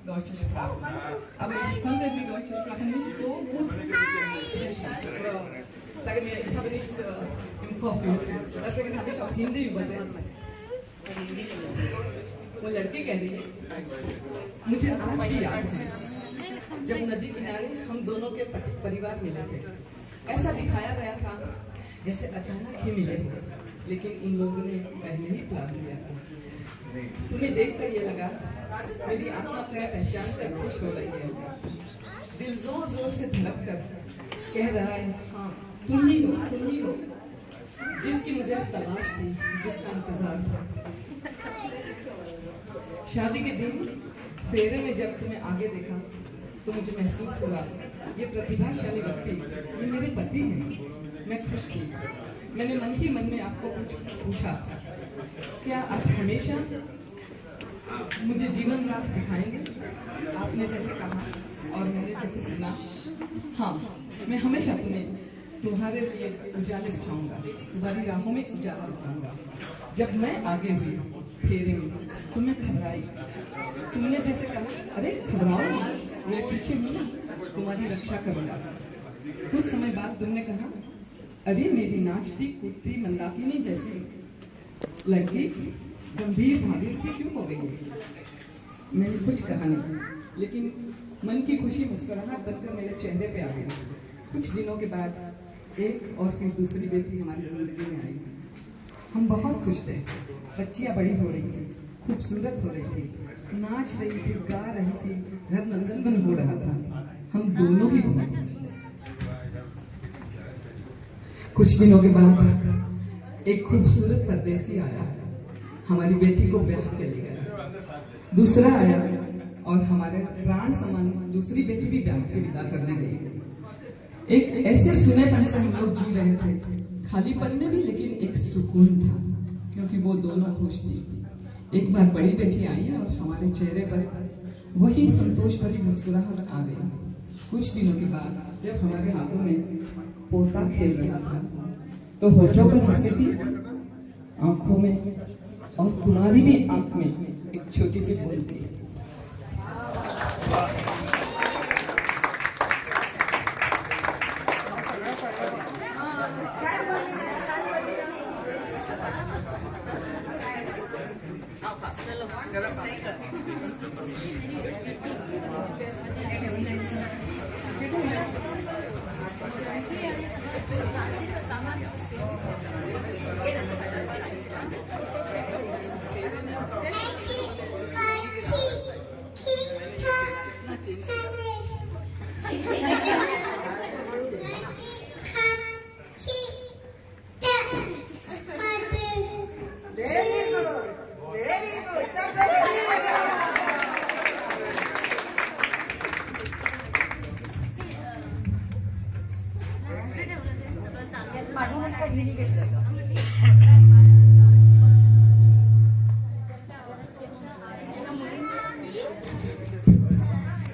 deutsche Sprache. Aber ich konnte die deutsche Sprache nicht so gut sprechen. Sagen wir, ich habe nicht im Kopf. Deswegen habe ich auch Hindi übersetzt. वो लड़की कह रही है, मुझे आज भी याद है जब नदी किनारे हम दोनों के परिवार मिले थे। ऐसा दिखाया गया था जैसे अचानक ही मिले थे, लेकिन इन लोगों ने पहले ही प्लान किया था। तुम्हें देखकर ये लगा मेरी आत्मा तुम्हें पहचान कर खुश हो रही है। दिल जोर जोर से धड़क कर कह रहा है, हाँ तुम ही हो जिसकी मुझे तलाश थी, जिसका इंतजार था। शादी के दिन फेरे में जब तुम्हें आगे देखा तो मुझे महसूस हुआ ये प्रतिभाशाली व्यक्ति ये मेरे पति हैं। मैं खुश थी। मैंने मन ही मन में आपको कुछ पूछा, क्या आप हमेशा मुझे जीवन राह दिखाएंगे? आपने जैसे कहा और मैंने जैसे सुना, हाँ मैं हमेशा तुम्हारे लिए उजाले बिछाऊंगा, तुम्हारी राहों में उजाला बिछाऊंगा। जब मैं आगे हुई फेरे में तुम्हें घबराई, तुमने जैसे कहा, अरे घबराओ मेरे पीछे मिला, तुम्हारी रक्षा करूंगा। कुछ समय बाद तुमने कहा, अरे मेरी नाचती कूदती मंदाकिनी जैसी लड़की गंभीर भागीर थी क्यों हो गई? मैंने कुछ कहा नहीं, लेकिन मन की खुशी मुस्कुराहट बनकर मेरे चेहरे पे आ गई। कुछ दिनों के बाद एक और फिर दूसरी बेटी हमारी जिंदगी में आई। हम बहुत खुश थे। बच्चियां बड़ी हो रही थी, खूबसूरत हो रही थी, नाच रही थी, गा रही थी, घर नंदनवन हो रहा था। हम दोनों ही बहुत खुश थे। कुछ दिनों के बाद एक खूबसूरत परदेसी आया, हमारी बेटी को ब्याह के ले गया। दूसरा आया और हमारे प्राण समान दूसरी बेटी भी ब्याह के विदा करने गई। एक ऐसे सुनेपन से हम लोग जी रहे थे, खालीपन में भी लेकिन एक सुकून था, क्योंकि वो दोनों खुश थी। एक बार बड़ी बेटी आई और हमारे चेहरे पर वही संतोष भरी मुस्कुराहट आ गई। कुछ दिनों के बाद जब हमारे हाथों में पोता खेल रहा था तो होठों पर हंसी थी, आंखों में और तुम्हारी भी आंख में एक छोटी सी बूंद थी। मागूनच काही घेतलं